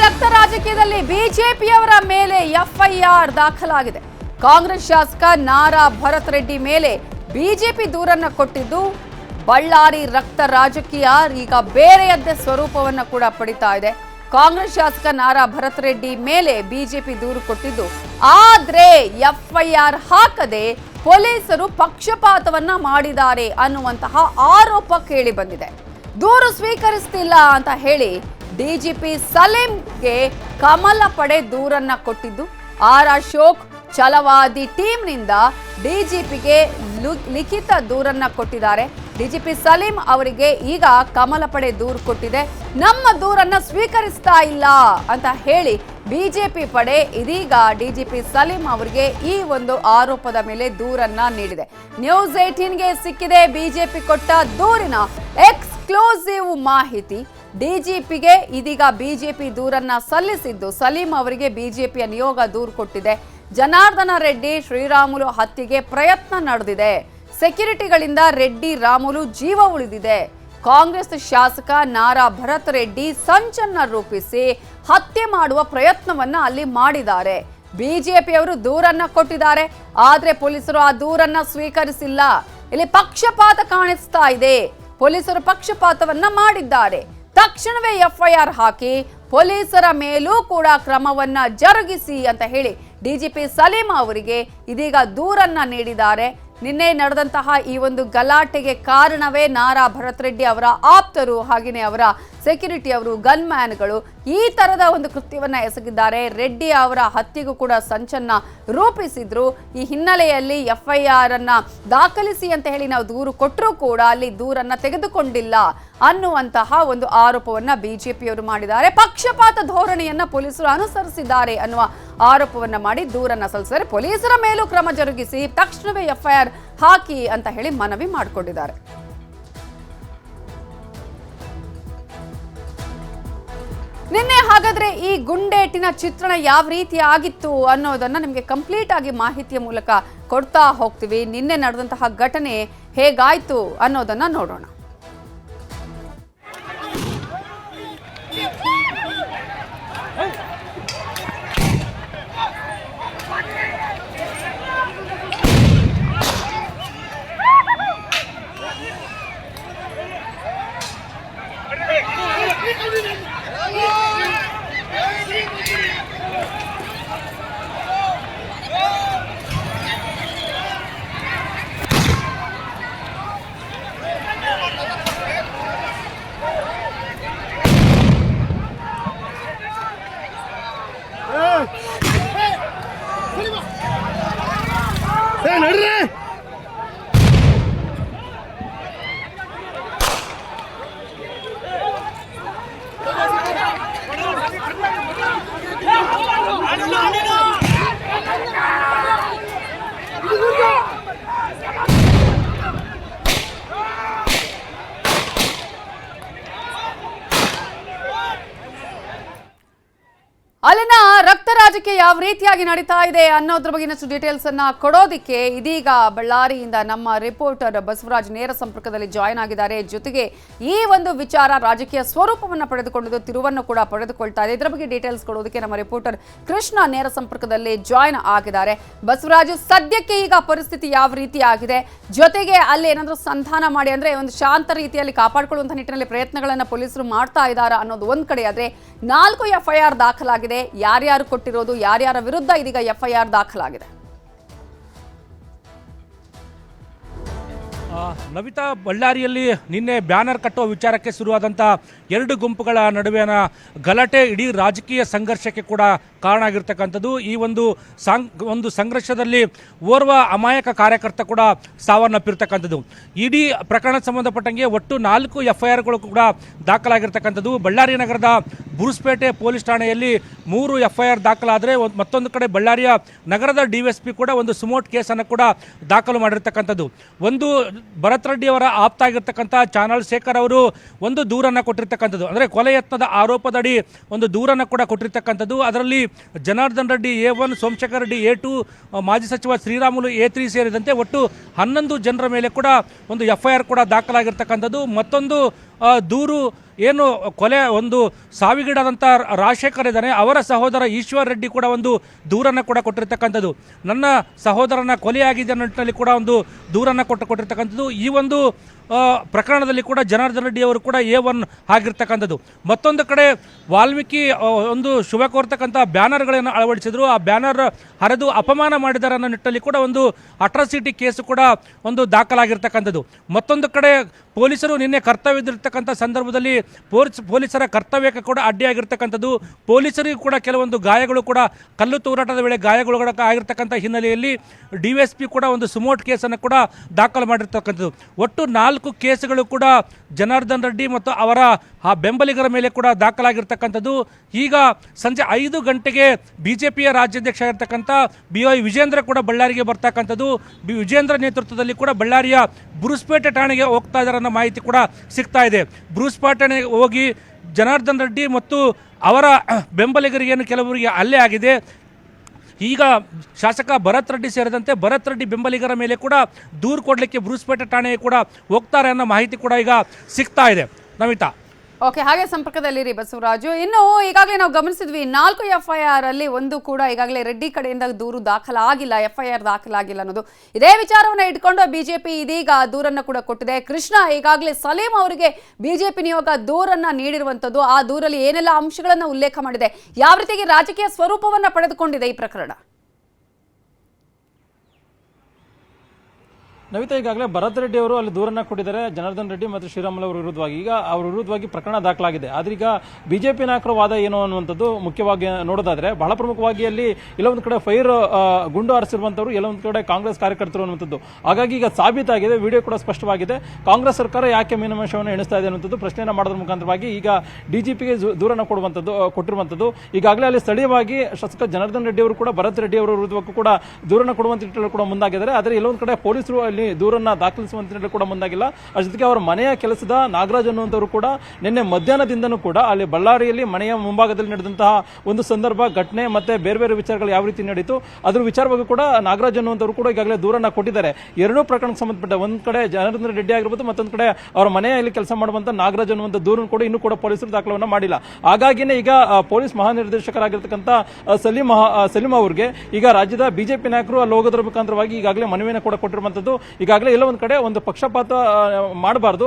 ರಕ್ತ ರಾಜಕೀಯದಲ್ಲಿ ಬಿಜೆಪಿಯವರ ಮೇಲೆ ಎಫ್ಐಆರ್ ದಾಖಲಾಗಿದೆ. ಕಾಂಗ್ರೆಸ್ ಶಾಸಕ ನಾರಾ ಭರತ್ ರೆಡ್ಡಿ ಮೇಲೆ ಬಿಜೆಪಿ ದೂರನ್ನ ಕೊಟ್ಟಿದ್ದು ಬಳ್ಳಾರಿ ರಕ್ತ ರಾಜಕೀಯ ಈಗ ಬೇರೆಯದ್ದೇ ಸ್ವರೂಪವನ್ನ ಕೂಡ ಪಡಿತಾ ಇದೆ. ಕಾಂಗ್ರೆಸ್ ಶಾಸಕ ನಾರಾ ಭರತ್ ರೆಡ್ಡಿ ಮೇಲೆ ಬಿಜೆಪಿ ದೂರು ಕೊಟ್ಟಿದ್ದು, ಆದ್ರೆ ಎಫ್ಐಆರ್ ಹಾಕದೆ ಪೊಲೀಸರು ಪಕ್ಷಪಾತವನ್ನ ಮಾಡಿದ್ದಾರೆ ಅನ್ನುವಂತಹ ಆರೋಪ ಕೇಳಿ ಬಂದಿದೆ. ದೂರು ಸ್ವೀಕರಿಸ್ತಿಲ್ಲ ಅಂತ ಹೇಳಿ ಡಿಜಿಪಿ ಸಲೀಂಗೆ ಕಮಲ ಪಡೆ ದೂರನ್ನ ಕೊಟ್ಟಿದ್ದು. ಆರ್ ಅಶೋಕ್ ಛಲವಾದಿ ಟೀಮ್ನಿಂದ ಡಿಜಿಪಿಗೆ ಲಿಖಿತ ದೂರನ್ನ ಕೊಟ್ಟಿದ್ದಾರೆ. ಡಿಜಿಪಿ ಸಲೀಂ ಅವರಿಗೆ ಈಗ ಕಮಲ ಪಡೆ ದೂರು ಕೊಟ್ಟಿದೆ. ನಮ್ಮ ದೂರನ್ನ ಸ್ವೀಕರಿಸ್ತಾ ಇಲ್ಲ ಅಂತ ಹೇಳಿ ಬಿಜೆಪಿ ಪಡೆ ಇದೀಗ ಡಿಜಿಪಿ ಸಲೀಂ ಅವರಿಗೆ ಈ ಒಂದು ಆರೋಪದ ಮೇಲೆ ದೂರನ್ನ ನೀಡಿದೆ. ನ್ಯೂಸ್ 18ಗೆ ಸಿಕ್ಕಿದೆ ಬಿಜೆಪಿ ಕೊಟ್ಟ ದೂರಿನ ಎಕ್ಸ್ಕ್ಲೂಸಿವ್ ಮಾಹಿತಿ. ಡಿಜಿಪಿಗೆ ಇದೀಗ ಬಿಜೆಪಿ ದೂರನ್ನ ಸಲ್ಲಿಸಿದ್ದು, ಸಲೀಂ ಅವರಿಗೆ ಬಿಜೆಪಿಯ ನಿಯೋಗ ದೂರು ಕೊಟ್ಟಿದೆ. ಜನಾರ್ದನ ರೆಡ್ಡಿ ಶ್ರೀರಾಮುಲು ಹತ್ಯೆಗೆ ಪ್ರಯತ್ನ ನಡೆದಿದೆ. ಸೆಕ್ಯೂರಿಟಿಗಳಿಂದ ರೆಡ್ಡಿ ರಾಮುಲು ಜೀವ ಉಳಿದಿದೆ. ಕಾಂಗ್ರೆಸ್ ಶಾಸಕ ನಾರಾ ಭರತ್ ರೆಡ್ಡಿ ಸಂಚನ್ನ ರೂಪಿಸಿ ಹತ್ಯೆ ಮಾಡುವ ಪ್ರಯತ್ನವನ್ನ ಅಲ್ಲಿ ಮಾಡಿದ್ದಾರೆ. ಬಿಜೆಪಿಯವರು ದೂರನ್ನ ಕೊಟ್ಟಿದ್ದಾರೆ, ಆದ್ರೆ ಪೊಲೀಸರು ಆ ದೂರನ್ನ ಸ್ವೀಕರಿಸಿಲ್ಲ. ಇಲ್ಲಿ ಪಕ್ಷಪಾತ ಕಾಣಿಸ್ತಾ ಇದೆ. ಪೊಲೀಸರು ಪಕ್ಷಪಾತವನ್ನ ಮಾಡಿದ್ದಾರೆ. ತಕ್ಷಣವೇ ಎಫ್ಐಆರ್ ಹಾಕಿ ಪೊಲೀಸರ ಮೇಲೂ ಕೂಡ ಕ್ರಮವನ್ನ ಜರುಗಿಸಿ ಅಂತ ಹೇಳಿ ಡಿಜಿಪಿ ಸಲೀಂ ಅವರಿಗೆ ಇದೀಗ ದೂರನ್ನ ನೀಡಿದ್ದಾರೆ. ನಿನ್ನೆ ನಡೆದಂತಹ ಈ ಒಂದು ಗಲಾಟೆಗೆ ಕಾರಣವೇ ನಾರಾ ಭರತ್ ರೆಡ್ಡಿ ಅವರ ಆಪ್ತರು, ಹಾಗೆಯೇ ಅವರ ಸೆಕ್ಯೂರಿಟಿ ಅವರು, ಗನ್ ಮ್ಯಾನ್ಗಳು ಈ ತರದ ಒಂದು ಕೃತ್ಯವನ್ನ ಎಸಗಿದ್ದಾರೆ. ರೆಡ್ಡಿ ಅವರ ಹತ್ಯೆಗೂ ಕೂಡ ಸಂಚನ್ನ ರೂಪಿಸಿದ್ರು. ಈ ಹಿನ್ನೆಲೆಯಲ್ಲಿ ಎಫ್ಐಆರ್ ಅನ್ನ ದಾಖಲಿಸಿ ಅಂತ ಹೇಳಿ ನಾವು ದೂರು ಕೊಟ್ಟರೂ ಕೂಡ ಅಲ್ಲಿ ದೂರನ್ನ ತೆಗೆದುಕೊಂಡಿಲ್ಲ ಅನ್ನುವಂತಹ ಒಂದು ಆರೋಪವನ್ನ ಬಿಜೆಪಿಯವರು ಮಾಡಿದ್ದಾರೆ. ಪಕ್ಷಪಾತ ಧೋರಣೆಯನ್ನ ಪೊಲೀಸರು ಅನುಸರಿಸಿದ್ದಾರೆ ಅನ್ನುವ ಆರೋಪವನ್ನ ಮಾಡಿ ದೂರನ್ನ ಸಲ್ಲಿಸಿದ್ದಾರೆ. ಪೊಲೀಸರ ಮೇಲೂ ಕ್ರಮ ಜರುಗಿಸಿ ತಕ್ಷಣವೇ ಎಫ್ಐಆರ್ ಹಾಕಿ ಅಂತ ಹೇಳಿ ಮನವಿ ಮಾಡಿಕೊಂಡಿದ್ದಾರೆ. ನಿನ್ನೆ ಹಾಗಾದ್ರೆ ಈ ಗುಂಡೇಟಿನ ಚಿತ್ರಣ ಯಾವ ರೀತಿ ಆಗಿತ್ತು ಅನ್ನೋದನ್ನ ನಿಮಗೆ ಕಂಪ್ಲೀಟ್ ಆಗಿ ಮಾಹಿತಿಯ ಮೂಲಕ ಕೊಡ್ತಾ ಹೋಗ್ತೀವಿ. ನಿನ್ನೆ ನಡೆದಂತಹ ಘಟನೆ ಹೇಗಾಯ್ತು ಅನ್ನೋದನ್ನ ನೋಡೋಣ. ಅಲ್ಲಿನ ರಕ್ತ ರಾಜಕೀಯ ಯಾವ ರೀತಿಯಾಗಿ ನಡೀತಾ ಇದೆ ಅನ್ನೋದ್ರ ಬಗ್ಗೆ ಇನ್ನಷ್ಟು ಡೀಟೇಲ್ಸ್ ಅನ್ನ ಕೊಡೋದಿಕ್ಕೆ ಇದೀಗ ಬಳ್ಳಾರಿಯಿಂದ ನಮ್ಮ ರಿಪೋರ್ಟರ್ ಬಸವರಾಜ್ ನೇರ ಸಂಪರ್ಕದಲ್ಲಿ ಜಾಯ್ನ್ ಆಗಿದ್ದಾರೆ. ಜೊತೆಗೆ ಈ ಒಂದು ವಿಚಾರ ರಾಜಕೀಯ ಸ್ವರೂಪವನ್ನು ಪಡೆದುಕೊಂಡಿದ್ದು ತಿರುವನ್ನು ಕೂಡ ಪಡೆದುಕೊಳ್ತಾ ಇದೆ. ಇದರ ಬಗ್ಗೆ ಡೀಟೇಲ್ಸ್ ಕೊಡೋದಕ್ಕೆ ನಮ್ಮ ರಿಪೋರ್ಟರ್ ಕೃಷ್ಣ ನೇರ ಸಂಪರ್ಕದಲ್ಲಿ ಜಾಯ್ನ್ ಆಗಿದ್ದಾರೆ. ಬಸವರಾಜ್, ಸದ್ಯಕ್ಕೆ ಈಗ ಪರಿಸ್ಥಿತಿ ಯಾವ ರೀತಿ ಆಗಿದೆ, ಜೊತೆಗೆ ಅಲ್ಲಿ ಏನಾದರೂ ಸಂಧಾನ ಮಾಡಿ ಅಂದ್ರೆ ಒಂದು ಶಾಂತ ರೀತಿಯಲ್ಲಿ ಕಾಪಾಡಿಕೊಳ್ಳುವಂತಹ ನಿಟ್ಟಿನಲ್ಲಿ ಪ್ರಯತ್ನಗಳನ್ನ ಪೊಲೀಸರು ಮಾಡ್ತಾ ಇದ್ದಾರಾ ಅನ್ನೋದು ಒಂದ್ ಕಡೆ, ಆದ್ರೆ 4 ಎಫ್ಐಆರ್ ದಾಖಲಾಗಿದೆ. ಯಾರ್ಯಾರು ಕೊಟ್ಟಿರೋದು, ಯಾರ್ಯಾರ ವಿರುದ್ಧ ಇದೀಗ ಎಫ್ಐಆರ್ ದಾಖಲಾಗಿದೆ? ನವಿತಾ, ಬಳ್ಳಾರಿಯಲ್ಲಿ ನಿನ್ನೆ ಬ್ಯಾನರ್ ಕಟ್ಟುವ ವಿಚಾರಕ್ಕೆ ಶುರುವಾದಂಥ 2 ಗುಂಪುಗಳ ನಡುವಿನ ಗಲಾಟೆ ಇಡೀ ರಾಜಕೀಯ ಸಂಘರ್ಷಕ್ಕೆ ಕೂಡ ಕಾರಣ ಆಗಿರ್ತಕ್ಕಂಥದ್ದು. ಈ ಒಂದು ಸಂಘರ್ಷದಲ್ಲಿ ಓರ್ವ ಅಮಾಯಕ ಕಾರ್ಯಕರ್ತ ಕೂಡ ಸಾವನ್ನಪ್ಪಿರ್ತಕ್ಕಂಥದ್ದು. ಇಡೀ ಪ್ರಕರಣ ಸಂಬಂಧಪಟ್ಟಂಗೆ ಒಟ್ಟು 4 ಎಫ್ಐಆರ್ಗಳು ಕೂಡ ದಾಖಲಾಗಿರ್ತಕ್ಕಂಥದ್ದು. ಬಳ್ಳಾರಿ ನಗರದ ಬುರುಸ್ಪೇಟೆ ಪೊಲೀಸ್ ಠಾಣೆಯಲ್ಲಿ 3 ಎಫ್ಐಆರ್ ದಾಖಲಾದರೆ ಮತ್ತೊಂದು ಕಡೆ ಬಳ್ಳಾರಿಯ ನಗರದ ಡಿಎಸ್ಪಿ ಕೂಡ ಒಂದು ಸುಮೋಟ್ ಕೇಸನ್ನು ಕೂಡ ದಾಖಲು ಮಾಡಿರ್ತಕ್ಕಂಥದ್ದು. ಒಂದು ಭರತ್ ರೆಡ್ಡಿ ಅವರ ಆಪ್ತ ಆಗಿರ್ತಕ್ಕಂಥ ಚಾನಲ್ ಶೇಖರ್ ಅವರು ಒಂದು ದೂರನ್ನು ಕೊಟ್ಟಿರ್ತಕ್ಕಂಥದ್ದು, ಅಂದರೆ ಕೊಲೆ ಯತ್ನದ ಆರೋಪದಡಿ ಒಂದು ದೂರನ್ನು ಕೂಡ ಕೊಟ್ಟಿರ್ತಕ್ಕಂಥದ್ದು. ಅದರಲ್ಲಿ ಜನಾರ್ದನ್ ರೆಡ್ಡಿ A1, ಸೋಮಶೇಖರ್ ರೆಡ್ಡಿ A2, ಮಾಜಿ ಸಚಿವ ಶ್ರೀರಾಮುಲು A3 ಸೇರಿದಂತೆ ಒಟ್ಟು 11 ಜನರ ಮೇಲೆ ಕೂಡ ಒಂದು ಎಫ್ಐಆರ್ ಕೂಡ ದಾಖಲಾಗಿರ್ತಕ್ಕಂಥದ್ದು. ಮತ್ತೊಂದು ದೂರು ಏನು ಕೊಲೆ ಒಂದು ಸಾವಿಗೀಡಾದಂಥ ರಾಜಶೇಖರ್ ಇದ್ದಾನೆ ಅವರ ಸಹೋದರ ಈಶ್ವರ್ ರೆಡ್ಡಿ ಕೂಡ ಒಂದು ದೂರನ್ನು ಕೂಡ ಕೊಟ್ಟಿರ್ತಕ್ಕಂಥದ್ದು. ನನ್ನ ಸಹೋದರನ ಕೊಲೆಯಾಗಿದೆ ಅನ್ನೋ ನಿಟ್ಟಿನಲ್ಲಿ ಕೂಡ ಒಂದು ದೂರನ್ನು ಕೊಟ್ಟಿರ್ತಕ್ಕಂಥದ್ದು. ಈ ಒಂದು ಪ್ರಕರಣದಲ್ಲಿ ಕೂಡ ಜನಾರ್ದನ್ ರೆಡ್ಡಿ ಅವರು ಕೂಡ A1 ಆಗಿರ್ತಕ್ಕಂಥದ್ದು. ಮತ್ತೊಂದು ಕಡೆ ವಾಲ್ಮೀಕಿ ಒಂದು ಶುಭ ಕೋರ್ತಕ್ಕಂಥ ಬ್ಯಾನರ್ಗಳನ್ನು ಅಳವಡಿಸಿದ್ರು. ಆ ಬ್ಯಾನರ್ ಹರಿದು ಅಪಮಾನ ಮಾಡಿದ್ದಾರೆ ಅನ್ನೋ ನಿಟ್ಟಿನಲ್ಲಿ ಕೂಡ ಒಂದು ಅಟ್ರಾಸಿಟಿ ಕೇಸು ಕೂಡ ಒಂದು ದಾಖಲಾಗಿರ್ತಕ್ಕಂಥದ್ದು. ಮತ್ತೊಂದು ಕಡೆ ಪೊಲೀಸರು ನಿನ್ನೆ ಕರ್ತವ್ಯದಲ್ಲಿರ್ತಕ್ಕಂಥ ಸಂದರ್ಭದಲ್ಲಿ ಪೊಲೀಸರ ಕರ್ತವ್ಯಕ್ಕೆ ಕೂಡ ಅಡ್ಡಿಯಾಗಿರ್ತಕ್ಕಂಥದ್ದು. ಪೊಲೀಸರಿಗೂ ಕೂಡ ಕೆಲವೊಂದು ಗಾಯಗಳು ಕೂಡ ಕಲ್ಲು ತೂರಾಟದ ವೇಳೆ ಗಾಯಗಳು ಆಗಿರ್ತಕ್ಕಂಥ ಹಿನ್ನೆಲೆಯಲ್ಲಿ DSP ಕೂಡ ಒಂದು ಸುಮೋಟ್ ಕೇಸನ್ನು ಕೂಡ ದಾಖಲು ಮಾಡಿರ್ತಕ್ಕಂಥದ್ದು. ಒಟ್ಟು 4 ಕೇಸುಗಳು ಕೂಡ ಜನಾರ್ದನ್ ರೆಡ್ಡಿ ಮತ್ತು ಅವರ ಆ ಬೆಂಬಲಿಗರ ಮೇಲೆ ಕೂಡ ದಾಖಲಾಗಿರ್ತಕ್ಕಂಥದ್ದು. ಈಗ ಸಂಜೆ 5 ಗಂಟೆಗೆ BJPಯ ರಾಜ್ಯಾಧ್ಯಕ್ಷ ಆಗಿರ್ತಕ್ಕಂಥ BY ವಿಜೇಂದ್ರ ಕೂಡ ಬಳ್ಳಾರಿಗೆ ಬರ್ತಕ್ಕಂಥದ್ದು. ವಿಜೇಂದ್ರ ನೇತೃತ್ವದಲ್ಲಿ ಕೂಡ ಬಳ್ಳಾರಿಯ ಬ್ರೂಸ್ಪೇಟೆ ಠಾಣೆಗೆ ಹೋಗ್ತಾ ಇದ್ದಾರೆ ಅನ್ನೋ ಮಾಹಿತಿ ಕೂಡ ಸಿಗ್ತಾ ಇದೆ. ಬ್ರೂಸ್ಪೇಟೆ ಠಾಣೆಗೆ ಹೋಗಿ ಜನಾರ್ದನ್ ರೆಡ್ಡಿ ಮತ್ತು ಅವರ ಬೆಂಬಲಿಗರಿಗೇನು ಕೆಲವರಿಗೆ ಹಲ್ಲೆ ಆಗಿದೆ. ಈಗ ಶಾಸಕ ಭರತ್ ರೆಡ್ಡಿ ಸೇರಿದಂತೆ ಭರತ್ ರೆಡ್ಡಿ ಬೆಂಬಲಿಗರ ಮೇಲೆ ಕೂಡ ದೂರು ಕೊಡಲಿಕ್ಕೆ ಬ್ರೂಸ್ಪೇಟೆ ಠಾಣೆಗೆ ಕೂಡ ಹೋಗ್ತಾರೆ ಅನ್ನೋ ಮಾಹಿತಿ ಕೂಡ ಈಗ ಸಿಗ್ತಾ ಇದೆ. ನಮಿತಾ. ಓಕೆ, ಹಾಗೆ ಸಂಪರ್ಕದಲ್ಲಿರಿ ಬಸವರಾಜು. ಇನ್ನು ಈಗಾಗಲೇ ನಾವು ಗಮನಿಸಿದ್ವಿ 4 FIR ಅಲ್ಲಿ ಒಂದು ಕೂಡ ಈಗಾಗಲೇ ರೆಡ್ಡಿ ಕಡೆಯಿಂದ ದೂರು ದಾಖಲಾಗಿಲ್ಲ, FIR ದಾಖಲಾಗಿಲ್ಲ ಅನ್ನೋದು. ಇದೇ ವಿಚಾರವನ್ನು ಇಟ್ಕೊಂಡು ಬಿಜೆಪಿ ಇದೀಗ ದೂರನ್ನು ಕೂಡ ಕೊಟ್ಟಿದೆ. ಕೃಷ್ಣ ಈಗಾಗಲೇ ಸಲೀಂ ಅವರಿಗೆ ಬಿಜೆಪಿ ನಿಯೋಗ ದೂರನ್ನ ನೀಡಿರುವಂತದ್ದು. ಆ ದೂರಲ್ಲಿ ಏನೆಲ್ಲ ಅಂಶಗಳನ್ನು ಉಲ್ಲೇಖ ಮಾಡಿದೆ, ಯಾವ ರೀತಿಯಾಗಿ ರಾಜಕೀಯ ಸ್ವರೂಪವನ್ನ ಪಡೆದುಕೊಂಡಿದೆ ಈ ಪ್ರಕರಣ? ನವಿತಾ, ಈಗಾಗಲೇ ಭರತ್ ರೆಡ್ಡಿ ಅವರು ಅಲ್ಲಿ ದೂರನ್ನ ಕೊಟ್ಟಿದ್ದಾರೆ ಜನಾರ್ದನ್ ರೆಡ್ಡಿ ಮತ್ತು ಶ್ರೀರಾಮುಲು ಅವರ ವಿರುದ್ಧವಾಗಿ. ಈಗ ಅವರ ವಿರುದ್ಧವಾಗಿ ಪ್ರಕರಣ ದಾಖಲಾಗಿದೆ. ಆದ್ರೆ ಈಗ ಬಿಜೆಪಿ ನಾಯಕರ ವಾದ ಏನು ಅನ್ನುವಂಥದ್ದು ಮುಖ್ಯವಾಗಿ ನೋಡೋದಾದ್ರೆ ಬಹಳ ಪ್ರಮುಖವಾಗಿ ಅಲ್ಲಿ ಎಲ್ಲೊಂದು ಕಡೆ ಫೈರ್ ಗುಂಡು ಹಾರಿಸಿರುವಂತವರು, ಎಲ್ಲೊಂದು ಕಡೆ ಕಾಂಗ್ರೆಸ್ ಕಾರ್ಯಕರ್ತರು ಅನ್ನುವಂಥದ್ದು. ಹಾಗಾಗಿ ಈಗ ಸಾಬೀತಾಗಿದೆ, ವಿಡಿಯೋ ಕೂಡ ಸ್ಪಷ್ಟವಾಗಿದೆ. ಕಾಂಗ್ರೆಸ್ ಸರ್ಕಾರ ಯಾಕೆ ಮೀನಮೇಷವನ್ನು ಎಣಿಸ್ತಾ ಇದೆ ಅನ್ನುವಂಥದ್ದು ಪ್ರಶ್ನೆಯನ್ನು ಮಾಡೋದ್ರ ಮುಖಾಂತರವಾಗಿ ಈಗ DGPಗೆ ದೂರನ್ನ ಕೊಟ್ಟಿರುವಂಥದ್ದು. ಈಗಾಗಲೇ ಅಲ್ಲಿ ಸ್ಥಳೀಯವಾಗಿ ಶಾಸಕ ಜನಾರ್ದನ್ ರೆಡ್ಡಿ ಅವರು ಕೂಡ ಭರತ್ ರೆಡ್ಡಿ ಅವರ ವಿರುದ್ಧಕ್ಕೂ ಕೂಡ ದೂರನ್ನ ಕೊಡುವಂತ ನಿಟ್ಟಿನಲ್ಲಿ ಕೂಡ ಮುಂದಾಗಿದ್ದಾರೆ. ಆದರೆ ಎಲ್ಲೊಂದು ಕಡೆ ಪೊಲೀಸರು ಅಲ್ಲಿ ದೂರನ್ನ ದಾಖಲಿಸುವಂತ ಕೂಡ ಮುಂದಾಗಿಲ್ಲ. ಅದ್ರ ಜೊತೆಗೆ ಅವರ ಮನೆಯ ಕೆಲಸದ ನಾಗರಾಜ್ ಅನ್ನುವಂಥವರು ಕೂಡ ನಿನ್ನೆ ಮಧ್ಯಾಹ್ನದಿಂದನೂ ಕೂಡ ಅಲ್ಲಿ ಬಳ್ಳಾರಿಯಲ್ಲಿ ಮನೆಯ ಮುಂಭಾಗದಲ್ಲಿ ನಡೆದಂತಹ ಒಂದು ಸಂದರ್ಭ, ಘಟನೆ ಮತ್ತೆ ಬೇರೆ ಬೇರೆ ವಿಚಾರಗಳು ಯಾವ ರೀತಿ ನಡೀತು ಅದ್ರ ವಿಚಾರವಾಗಿ ಕೂಡ ನಾಗರಾಜ್ ಅನ್ನುವಂಥವರು ಕೂಡ ಈಗಾಗಲೇ ದೂರನ್ನ ಕೊಟ್ಟಿದ್ದಾರೆ. ಎರಡೂ ಪ್ರಕರಣಕ್ಕೆ ಸಂಬಂಧಪಟ್ಟ ಒಂದ್ ಕಡೆ ಜನಾರ್ದನ್ ರೆಡ್ಡಿ ಆಗಿರ್ಬೋದು, ಮತ್ತೊಂದು ಕಡೆ ಅವರ ಮನೆಯಲ್ಲಿ ಕೆಲಸ ಮಾಡುವಂತ ನಾಗರಾಜ್ ಅನ್ನುವಂಥ ದೂರನ್ನು ಕೂಡ ಇನ್ನೂ ಕೂಡ ಪೊಲೀಸರು ದಾಖಲವನ್ನು ಮಾಡಿಲ್ಲ. ಹಾಗಾಗಿನೇ ಈಗ ಪೊಲೀಸ್ ಮಹಾನಿರ್ದೇಶಕರಾಗಿರ್ತಕ್ಕಂಥ ಸಲೀಂ ಅವರಿಗೆ ಈಗ ರಾಜ್ಯದ ಬಿಜೆಪಿ ನಾಯಕರು ಅಲ್ಲಿ ಹೋಗೋದ್ರ ಮುಖಾಂತರವಾಗಿ ಈಗಾಗಲೇ ಮನವಿಯನ್ನು ಕೂಡ ಕೊಟ್ಟಿರುವಂತದ್ದು. ಈಗಾಗಲೇ ಎಲ್ಲ ಒಂದ್ ಕಡೆ ಒಂದು ಪಕ್ಷಪಾತ ಮಾಡಬಾರ್ದು,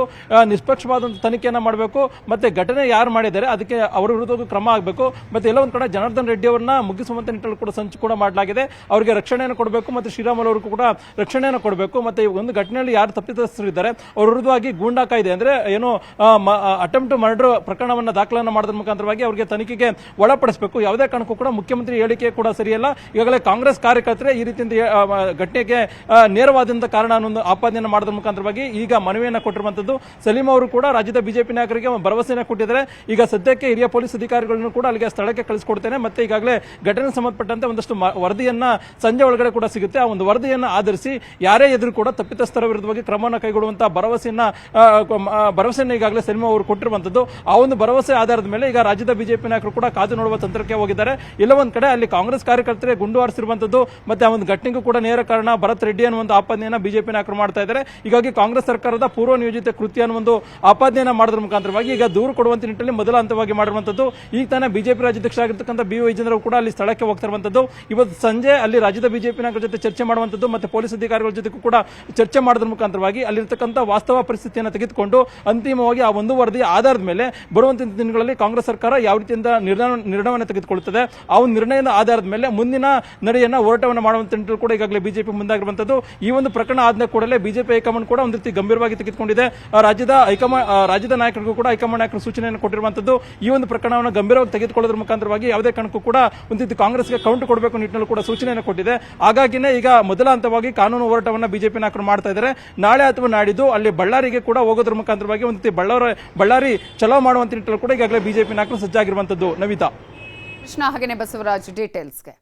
ನಿಷ್ಪಕ್ಷಪಾತ ತನಿಖೆಯನ್ನ ಮಾಡಬೇಕು, ಮತ್ತೆ ಘಟನೆ ಯಾರು ಮಾಡಿದ್ದಾರೆ ಅದಕ್ಕೆ ಅವರ ವಿರುದ್ಧ ಕ್ರಮ ಆಗಬೇಕು. ಮತ್ತೆ ಎಲ್ಲ ಒಂದ್ ಕಡೆ ಜನಾರ್ದನ್ ರೆಡ್ಡಿ ಅವರನ್ನ ಮುಗಿಸುವಂತ ನಿಟ್ಟಿನಲ್ಲಿ ಕೂಡ ಸಂಚು ಕೂಡ ಮಾಡಲಾಗಿದೆ. ಅವರಿಗೆ ರಕ್ಷಣೆಯನ್ನು ಕೊಡಬೇಕು, ಮತ್ತೆ ಶ್ರೀರಾಮುಲು ಅವರಿಗೂ ಕೂಡ ರಕ್ಷಣೆಯನ್ನು ಕೊಡಬೇಕು. ಮತ್ತೆ ಒಂದು ಘಟನೆಯಲ್ಲಿ ಯಾರು ತಪ್ಪಿತಸ್ಥರಿದ್ದಾರೆ ಅವರ ವಿರುದ್ಧವಾಗಿ ಗೂಂಡಾ ಕಾಯ್ದೆ ಅಂದ್ರೆ ಏನು ಅಟೆಂಪ್ಟ್ ಮರ್ಡರ್ ಪ್ರಕರಣವನ್ನ ದಾಖಲನ್ನು ಮಾಡೋದ್ರ ಮುಖಾಂತರವಾಗಿ ಅವರಿಗೆ ತನಿಖೆಗೆ ಒಳಪಡಿಸಬೇಕು. ಯಾವುದೇ ಕಾರಣಕ್ಕೂ ಕೂಡ ಮುಖ್ಯಮಂತ್ರಿ ಹೇಳಿಕೆ ಕೂಡ ಸರಿಯಲ್ಲ. ಈಗಾಗಲೇ ಕಾಂಗ್ರೆಸ್ ಕಾರ್ಯಕರ್ತರೇ ಈ ರೀತಿಯಿಂದ ಘಟನೆಗೆ ನೇರವಾದಂತ ಕಾರಣ ಅನ್ನೊಂದು ಆಪಾದನೆಯನ್ನು ಮಾಡೋದ್ರ ಮುಖಾಂತರವಾಗಿ ಈಗ ಮನವಿಯನ್ನು ಕೊಟ್ಟಿರುವಂತದ್ದು. ಸಲೀಂ ಅವರು ಕೂಡ ರಾಜ್ಯದ ಬಿಜೆಪಿ ನಾಯಕರಿಗೆ ಭರವಸೆಯನ್ನು ಕೊಟ್ಟಿದ್ದಾರೆ. ಈಗ ಸದ್ಯಕ್ಕೆ ಹಿರಿಯ ಪೊಲೀಸ್ ಅಧಿಕಾರಿಗಳನ್ನು ಕೂಡ ಅಲ್ಲಿಗೆ ಸ್ಥಳಕ್ಕೆ ಕಳಿಸಿಕೊಡ್ತೇನೆ, ಮತ್ತೆ ಈಗಾಗಲೇ ಘಟನೆಗೆ ಸಂಬಂಧಪಟ್ಟಂತೆ ಒಂದಷ್ಟು ವರದಿಯನ್ನ ಸಂಜೆ ಒಳಗಡೆ ಕೂಡ ಸಿಗುತ್ತೆ. ಆ ಒಂದು ವರದಿಯನ್ನು ಆಧರಿಸಿ ಯಾರೇ ಎದುರು ಕೂಡ ತಪ್ಪಿತಸ್ಥರ ವಿರುದ್ಧವಾಗಿ ಕ್ರಮವನ್ನು ಕೈಗೊಳ್ಳುವಂತಹ ಭರವಸೆಯನ್ನು ಈಗಾಗಲೇ ಸಲೀಂ ಅವರು ಕೊಟ್ಟಿರುವಂತದ್ದು. ಆ ಒಂದು ಭರವಸೆ ಆಧಾರದ ಮೇಲೆ ಈಗ ರಾಜ್ಯದ ಬಿಜೆಪಿ ನಾಯಕರು ಕೂಡ ಕಾದು ನೋಡುವ ತಂತ್ರಕ್ಕೆ ಹೋಗಿದ್ದಾರೆ. ಇಲ್ಲ ಒಂದ್ ಕಡೆ ಅಲ್ಲಿ ಕಾಂಗ್ರೆಸ್ ಕಾರ್ಯಕರ್ತರೇ ಗುಂಡು ಹಾರಿಸಿರುವಂತದ್ದು, ಮತ್ತೆ ಆ ಒಂದು ಘಟನೆಗೂ ಕೂಡ ನೇರ ಕಾರಣ ಭರತ್ ರೆಡ್ಡಿ ಅನ್ನುವಂಥ ಆಪಾದನೆಯನ್ನ ಬಿಜೆಪಿ ನಾಯಕರು ಮಾಡ್ತಾ ಇದ್ದಾರೆ. ಹೀಗಾಗಿ ಕಾಂಗ್ರೆಸ್ ಸರ್ಕಾರದ ಪೂರ್ವ ನಿಯೋಜಿತ ಕೃತ್ಯ ಅನ್ನೋ ಒಂದು ಆಪಾದನೆಯನ್ನ ಮಾಡೋದ್ರ ಮುಖಾಂತರವಾಗಿ ಈಗ ದೂರು ಕೊಡುವಂತ ನಿಟ್ಟಿನಲ್ಲಿ ಮೊದಲ ಹಂತವಾಗಿ ಮಾಡಿರುವಂತದ್ದು. ಈಗ ತಾನೇ ಬಿಜೆಪಿ ರಾಜ್ಯಾಧ್ಯಕ್ಷ ಆಗಿರ್ತಕ್ಕಂಥ BY ವಿಜೇಂದ್ರ ಕೂಡ ಅಲ್ಲಿ ಸ್ಥಳಕ್ಕೆ ಹೋಗ್ತಾ ಇರುವಂತದ್ದು. ಇವತ್ತು ಸಂಜೆ ಅಲ್ಲಿ ರಾಜ್ಯದ ಬಿಜೆಪಿ ನಾಯಕರ ಜೊತೆ ಚರ್ಚೆ ಮಾಡುವಂತದ್ದು, ಮತ್ತೆ ಪೊಲೀಸ್ ಅಧಿಕಾರಿಗಳ ಜೊತೆ ಕೂಡ ಚರ್ಚೆ ಮಾಡೋದ್ರ ಮುಖಾಂತರವಾಗಿ ಅಲ್ಲಿರ್ತಕ್ಕಂಥ ವಾಸ್ತವ ಪರಿಸ್ಥಿತಿಯನ್ನು ತೆಗೆದುಕೊಂಡು ಅಂತಿಮವಾಗಿ ಆ ಒಂದು ವರದಿಯ ಆಧಾರದ ಮೇಲೆ ಬರುವಂತಹ ದಿನಗಳಲ್ಲಿ ಕಾಂಗ್ರೆಸ್ ಸರ್ಕಾರ ಯಾವ ರೀತಿಯಿಂದ ನಿರ್ಣಯವನ್ನು ತೆಗೆದುಕೊಳ್ಳುತ್ತದೆ, ಆ ಒಂದು ನಿರ್ಣಯದ ಆಧಾರದ ಮೇಲೆ ಮುಂದಿನ ನಡೆಯನ್ನ ಹೋರಾಟವನ್ನು ಮಾಡುವಂತ ನಿಟ್ಟಿನಲ್ಲಿ ಕೂಡ ಈಗಾಗಲೇ ಬಿಜೆಪಿ ಮುಂದಾಗಿರುವಂತದ್ದು. ಈ ಒಂದು ಪ್ರಕರಣ ಆದ ಕೂಡಲೇ ಬಿಜೆಪಿ ಹೈಕಮಾಂಡ್ ಕೂಡ ಒಂದು ರೀತಿ ಗಂಭೀರವಾಗಿ ತೆಗೆದುಕೊಂಡಿದೆ. ರಾಜ್ಯದ ನಾಯಕರಿಗೂ ಕೂಡ ಹೈಕಮಾಂಡ್ ನಾಯಕರು ಸೂಚನೆಯನ್ನು ಕೊಟ್ಟಿರುವಂತದ್ದು. ಈ ಒಂದು ಪ್ರಕರಣವನ್ನು ಗಂಭೀರವಾಗಿ ತೆಗೆದುಕೊಳ್ಳೋದ್ರ ಮುಖಾಂತರವಾಗಿ ಯಾವುದೇ ಕಾರಣಕ್ಕೂ ಕೂಡ ಒಂದು ರೀತಿ ಕಾಂಗ್ರೆಸ್ಗೆ ಕೌಂಟರ್ ಕೊಡಬೇಕು ನಿಟ್ಟಿನಲ್ಲಿ ಕೂಡ ಸೂಚನೆಯನ್ನು ಕೊಟ್ಟಿದೆ. ಹಾಗಾಗಿನೇ ಈಗ ಮೊದಲ ಹಂತವಾಗಿ ಕಾನೂನು ಹೋರಾಟವನ್ನು ಬಿಜೆಪಿ ನಾಯಕರು ಮಾಡ್ತಾ ಇದ್ದಾರೆ. ನಾಳೆ ಅಥವಾ ನಾಡಿದ್ದು ಅಲ್ಲಿ ಬಳ್ಳಾರಿಗೆ ಕೂಡ ಹೋಗೋದ್ರ ಮುಖಾಂತರವಾಗಿ ಒಂದು ರೀತಿ ಬಳ್ಳಾರಿ ಚಲೋ ಮಾಡುವಂತ ನಿಟ್ಟಿನಲ್ಲಿ ಕೂಡ ಈಗಾಗಲೇ ಬಿಜೆಪಿ ನಾಯಕರು ಸಜ್ಜಾಗಿರುವಂತದ್ದು. ನವಿತಾ. ಕೃಷ್ಣ ಹಾಗೇನೆ ಬಸವರಾಜ್ ಡೀಟೇಲ್ಸ್ಗೆ.